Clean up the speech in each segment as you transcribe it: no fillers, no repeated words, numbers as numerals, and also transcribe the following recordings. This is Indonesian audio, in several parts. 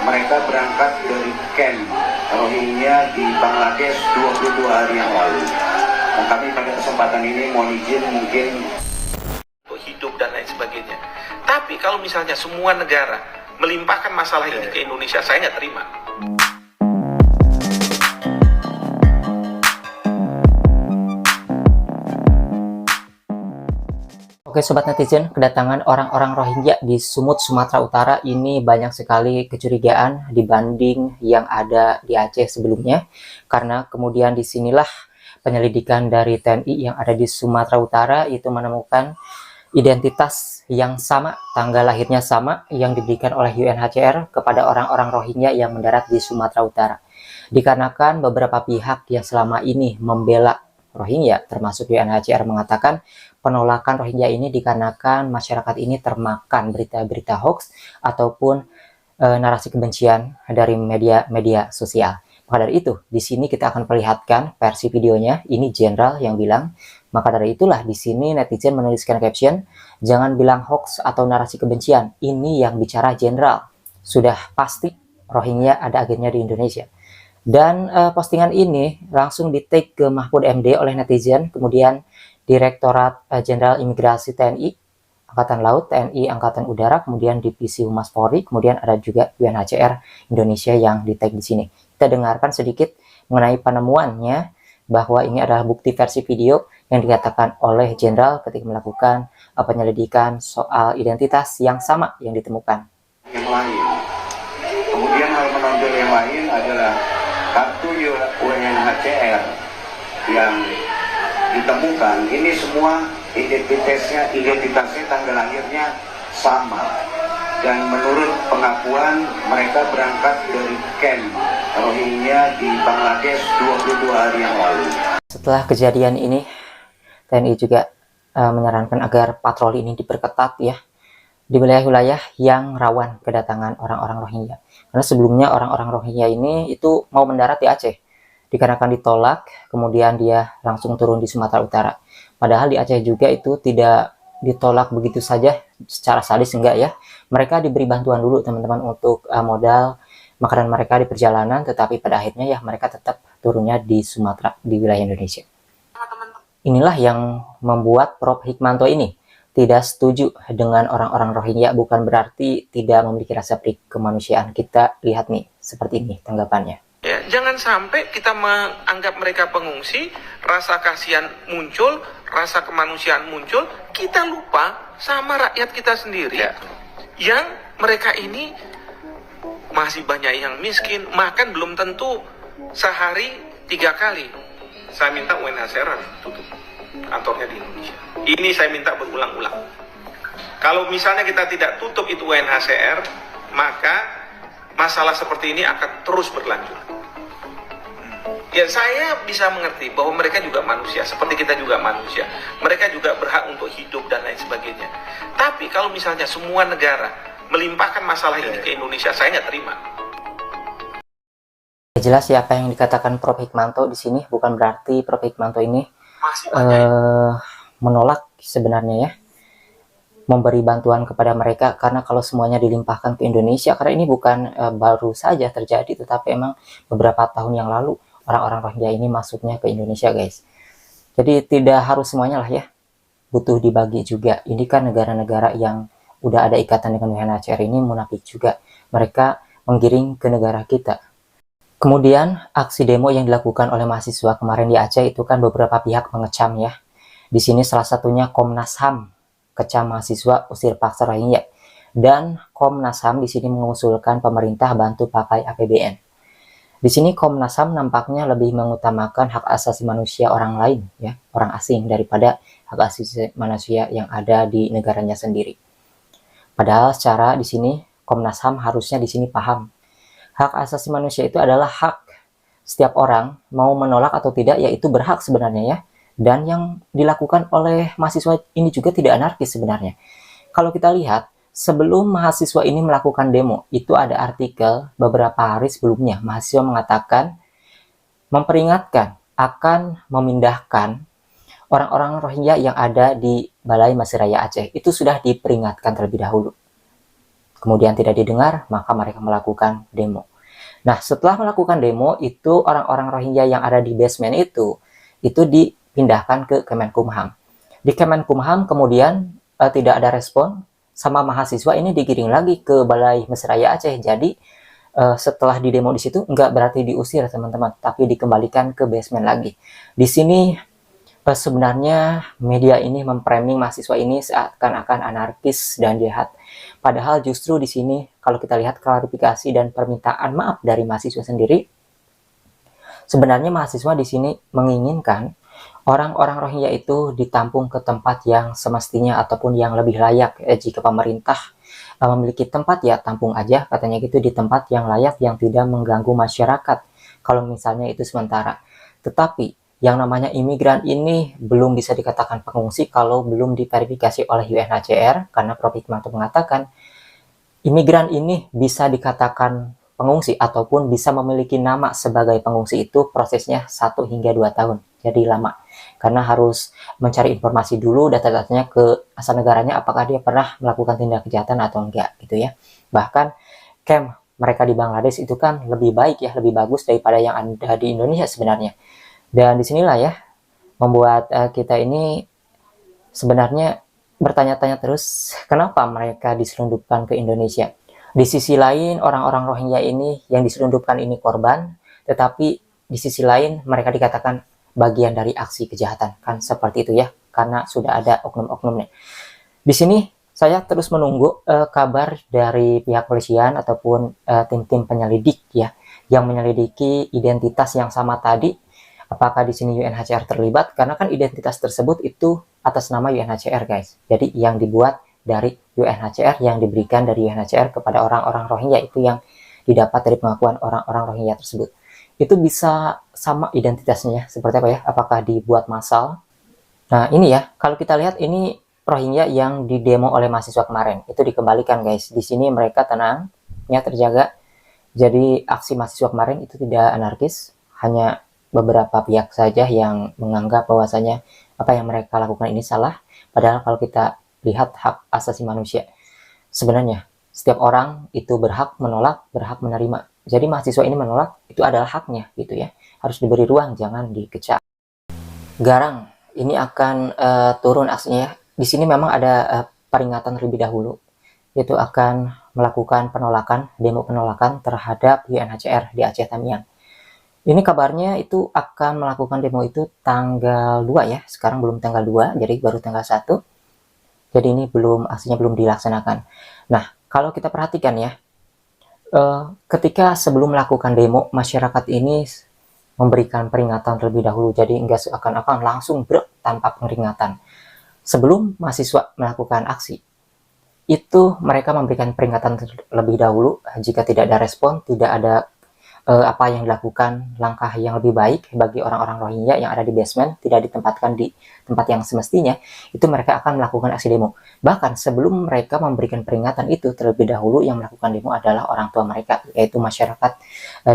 mereka berangkat dari camp Rohingya di Bangladesh 22 hari yang lalu. Dan kami pada kesempatan ini mohon izin mungkin untuk hidup dan lain sebagainya. Tapi kalau misalnya semua negara melimpahkan masalah ini ke Indonesia, saya nggak terima. Oke Sobat Netizen, kedatangan orang-orang Rohingya di Sumut, Sumatera Utara ini banyak sekali kecurigaan dibanding yang ada di Aceh sebelumnya. Karena kemudian disinilah penyelidikan dari TNI yang ada di Sumatera Utara itu menemukan identitas yang sama, tanggal lahirnya sama yang diberikan oleh UNHCR kepada orang-orang Rohingya yang mendarat di Sumatera Utara. Dikarenakan beberapa pihak yang selama ini membela Rohingya, termasuk UNHCR, mengatakan penolakan Rohingya ini dikarenakan masyarakat ini termakan berita-berita hoax ataupun narasi kebencian dari media sosial. Maka dari itu, di sini kita akan perlihatkan versi videonya. Ini Jenderal yang bilang. Maka dari itulah di sini netizen menuliskan caption, jangan bilang hoax atau narasi kebencian. Ini yang bicara Jenderal. Sudah pasti Rohingya ada agennya di Indonesia. Dan postingan ini langsung di-tag ke Mahfud MD oleh netizen, kemudian Direktorat Jenderal Imigrasi TNI, Angkatan Laut, TNI Angkatan Udara, kemudian Divisi Humas Polri, kemudian ada juga UNHCR Indonesia yang di-tag di sini. Kita dengarkan sedikit mengenai penemuannya, bahwa ini adalah bukti versi video yang dikatakan oleh Jenderal ketika melakukan penyelidikan soal identitas yang sama yang ditemukan. yang lain. Kemudian hal menonjol yang lain adalah kartu UNHCR yang ditemukan. Ini semua identitasnya tanggal lahirnya sama. Dan menurut pengakuan mereka berangkat dari camp Rohingya di Bangladesh 22 hari yang lalu. Setelah kejadian ini, TNI juga menyarankan agar patroli ini diperketat ya di wilayah-wilayah yang rawan kedatangan orang-orang Rohingya. Karena sebelumnya orang-orang Rohingya ini itu mau mendarat di Aceh, dikarenakan ditolak, kemudian dia langsung turun di Sumatera Utara. Padahal di Aceh juga itu tidak ditolak begitu saja secara sadis, enggak ya. Mereka diberi bantuan dulu teman-teman untuk modal makanan mereka di perjalanan, tetapi pada akhirnya ya mereka tetap turunnya di Sumatera, di wilayah Indonesia. Inilah yang membuat Prof Hikmanto ini tidak setuju dengan orang-orang Rohingya, bukan berarti tidak memiliki rasa kemanusiaan. Kita lihat nih, seperti ini tanggapannya. Ya, jangan sampai kita menganggap mereka pengungsi, rasa kasihan muncul, rasa kemanusiaan muncul, kita lupa sama rakyat kita sendiri. Yang mereka ini masih banyak yang miskin, makan belum tentu sehari 3 kali. Saya minta UNHCR tutup kantornya di Indonesia. Ini saya minta berulang-ulang. Kalau misalnya kita tidak tutup itu UNHCR, maka masalah seperti ini akan terus berlanjut. Ya, saya bisa mengerti bahwa mereka juga manusia, seperti kita juga manusia. Mereka juga berhak untuk hidup dan lain sebagainya. Tapi kalau misalnya semua negara melimpahkan masalah ini ke Indonesia, saya nggak terima. Jelas ya apa yang dikatakan Prof Hikmanto di sini, bukan berarti Prof Hikmanto ini menolak sebenarnya ya memberi bantuan kepada mereka, karena kalau semuanya dilimpahkan ke Indonesia, karena ini bukan baru saja terjadi, tetapi emang beberapa tahun yang lalu orang-orang Rohingya ini masuknya ke Indonesia guys. Jadi tidak harus semuanya lah ya, butuh dibagi juga. Ini kan negara-negara yang udah ada ikatan dengan UNHCR ini munafik juga, mereka menggiring ke negara kita. Kemudian aksi demo yang dilakukan oleh mahasiswa kemarin di Aceh itu kan beberapa pihak mengecam ya. Di sini salah satunya Komnas HAM kecam mahasiswa usir paksa Rohingya, dan Komnas HAM di sini mengusulkan pemerintah bantu pakai APBN. Di sini Komnas HAM nampaknya lebih mengutamakan hak asasi manusia orang lain ya, orang asing, daripada hak asasi manusia yang ada di negaranya sendiri. Padahal secara di sini Komnas HAM harusnya di sini paham. Hak asasi manusia itu adalah hak setiap orang, mau menolak atau tidak, yaitu berhak sebenarnya ya. Dan yang dilakukan oleh mahasiswa ini juga tidak anarkis sebenarnya. Kalau kita lihat, sebelum mahasiswa ini melakukan demo, itu ada artikel beberapa hari sebelumnya, mahasiswa mengatakan, memperingatkan akan memindahkan orang-orang Rohingya yang ada di Balai Masiraya Aceh. Itu sudah diperingatkan terlebih dahulu. kemudian tidak didengar, maka mereka melakukan demo. Nah, setelah melakukan demo, itu orang-orang Rohingya yang ada di basement itu dipindahkan ke Kemenkumham. Di Kemenkumham kemudian tidak ada respon, sama mahasiswa ini digiring lagi ke Balai Mesraya Aceh. Jadi setelah di demo di situ nggak berarti diusir teman-teman, tapi dikembalikan ke basement lagi. Di sini sebenarnya media ini memframing mahasiswa ini seakan-akan anarkis dan jahat. Padahal justru di sini kalau kita lihat klarifikasi dan permintaan maaf dari mahasiswa sendiri, sebenarnya mahasiswa di sini menginginkan orang-orang Rohingya itu ditampung ke tempat yang semestinya ataupun yang lebih layak. Jika pemerintah memiliki tempat, ya tampung aja katanya gitu, di tempat yang layak yang tidak mengganggu masyarakat kalau misalnya itu sementara. Tetapi yang namanya imigran ini belum bisa dikatakan pengungsi kalau belum diverifikasi oleh UNHCR, karena Prof. Hikmanto mengatakan imigran ini bisa dikatakan pengungsi ataupun bisa memiliki nama sebagai pengungsi itu prosesnya 1 hingga 2 tahun. Jadi lama. Karena harus mencari informasi dulu, data-datanya ke asal negaranya, apakah dia pernah melakukan tindak kejahatan atau enggak gitu ya. Bahkan camp mereka di Bangladesh itu kan lebih baik ya, lebih bagus daripada yang ada di Indonesia sebenarnya. Dan disinilah ya membuat kita ini sebenarnya bertanya-tanya terus, kenapa mereka diselundupkan ke Indonesia. Di sisi lain orang-orang Rohingya ini yang diselundupkan ini korban, tetapi di sisi lain mereka dikatakan bagian dari aksi kejahatan, kan seperti itu ya, karena sudah ada oknum-oknumnya. Di sini saya terus menunggu kabar dari pihak polisian ataupun tim-tim penyelidik ya, yang menyelidiki identitas yang sama tadi. Apakah di sini UNHCR terlibat? Karena kan identitas tersebut itu atas nama UNHCR guys. Jadi yang dibuat dari UNHCR, yang diberikan dari UNHCR kepada orang-orang Rohingya itu yang didapat dari pengakuan orang-orang Rohingya tersebut. Itu bisa sama identitasnya seperti apa ya, apakah dibuat massal. Nah ini ya, kalau kita lihat ini Rohingya yang didemo oleh mahasiswa kemarin itu dikembalikan guys. Di sini mereka tenang ya, terjaga. Jadi aksi mahasiswa kemarin itu tidak anarkis, hanya beberapa pihak saja yang menganggap bahwasanya apa yang mereka lakukan ini salah. Padahal kalau kita lihat hak asasi manusia, sebenarnya setiap orang itu berhak menolak, berhak menerima. Jadi mahasiswa ini menolak, itu adalah haknya gitu ya. Harus diberi ruang, jangan dikecam. Garang ini akan turun aksinya ya. Di sini memang ada peringatan terlebih dahulu, yaitu akan melakukan penolakan, demo penolakan terhadap UNHCR di Aceh Tamiang. Ini kabarnya itu akan melakukan demo itu tanggal 2 ya. Sekarang belum tanggal 2, jadi baru tanggal 1. Jadi ini aksinya belum dilaksanakan. Nah, kalau kita perhatikan ya, ketika sebelum melakukan demo, masyarakat ini memberikan peringatan terlebih dahulu. Jadi enggak seakan-akan langsung tanpa peringatan. Sebelum mahasiswa melakukan aksi, itu mereka memberikan peringatan terlebih dahulu. Jika tidak ada respon, tidak ada apa yang dilakukan, langkah yang lebih baik bagi orang-orang Rohingya yang ada di basement, tidak ditempatkan di tempat yang semestinya, itu mereka akan melakukan aksi demo. Bahkan sebelum mereka memberikan peringatan itu, terlebih dahulu yang melakukan demo adalah orang tua mereka, yaitu masyarakat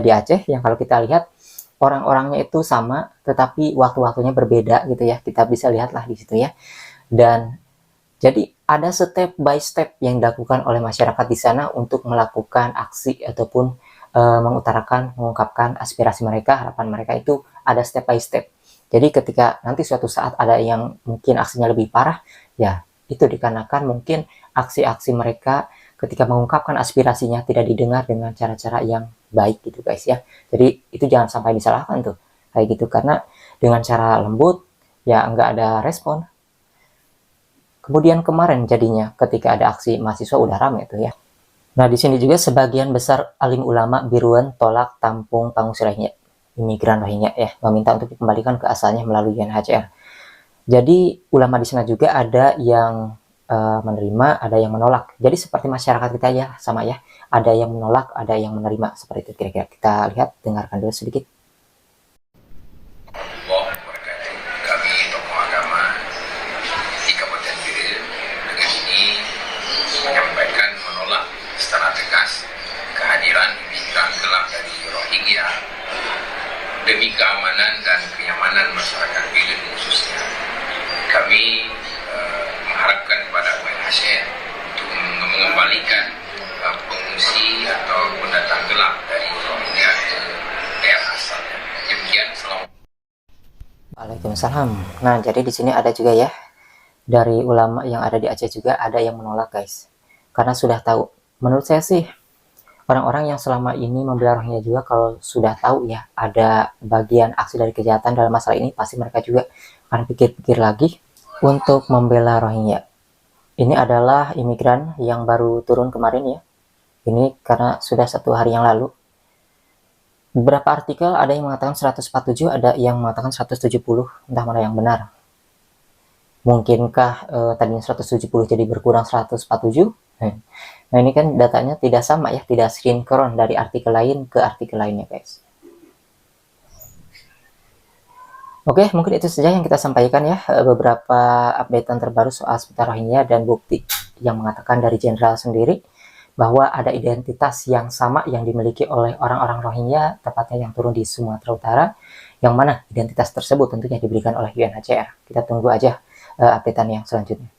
di Aceh, yang kalau kita lihat orang-orangnya itu sama, tetapi waktu-waktunya berbeda gitu ya, kita bisa lihatlah di situ ya. Dan jadi ada step by step yang dilakukan oleh masyarakat di sana untuk melakukan aksi ataupun mengungkapkan aspirasi mereka, harapan mereka, itu ada step by step. Jadi ketika nanti suatu saat ada yang mungkin aksinya lebih parah, ya itu dikarenakan mungkin aksi-aksi mereka ketika mengungkapkan aspirasinya tidak didengar dengan cara-cara yang baik gitu guys ya. Jadi itu jangan sampai disalahkan tuh kayak gitu, karena dengan cara lembut ya nggak ada respon. Kemudian kemarin jadinya ketika ada aksi mahasiswa udah rame tuh ya. Nah, di sini juga sebagian besar alim ulama Biruan tolak tampung pengungsi Rohingya, imigran Rohingya ya, meminta untuk dikembalikan ke asalnya melalui UNHCR. Jadi ulama di sana juga ada yang menerima, ada yang menolak. Jadi seperti masyarakat kita ya, sama ya, ada yang menolak, ada yang menerima, seperti itu kira-kira. Kita lihat, dengarkan dulu sedikit. Kami tokoh agama di Kabupaten Biren dengan ini menyampaikan menolak secara tegas kehadiran imigran gelap dari Rohingya demi keamanan dan kenyamanan masyarakat Biren khususnya. Kami mengharapkan kepada UNHCR untuk mengembalikan pengungsi atau pendatang gelap dari Rohingya ke daerah asalnya. Demikian, selamat. Waalaikumsalam. Nah, jadi di sini ada juga ya, dari ulama yang ada di Aceh juga ada yang menolak guys. Karena sudah tahu. Menurut saya sih, orang-orang yang selama ini membela Rohingya juga kalau sudah tahu ya ada bagian aksi dari kejahatan dalam masalah ini, pasti mereka juga akan pikir-pikir lagi untuk membela Rohingya. Ini adalah imigran yang baru turun kemarin ya. Ini karena sudah 1 hari yang lalu. Beberapa artikel ada yang mengatakan 147, ada yang mengatakan 170, entah mana yang benar. Mungkinkah tadinya 170 jadi berkurang 147? Nah ini kan datanya tidak sama ya, tidak sinkron dari artikel lain ke artikel lainnya guys. Oke, mungkin itu saja yang kita sampaikan ya, beberapa updatean terbaru soal seputar Rohingya dan bukti yang mengatakan dari jenderal sendiri bahwa ada identitas yang sama yang dimiliki oleh orang-orang Rohingya, tepatnya yang turun di Sumatera Utara, yang mana identitas tersebut tentunya diberikan oleh UNHCR. Kita tunggu aja updatean yang selanjutnya.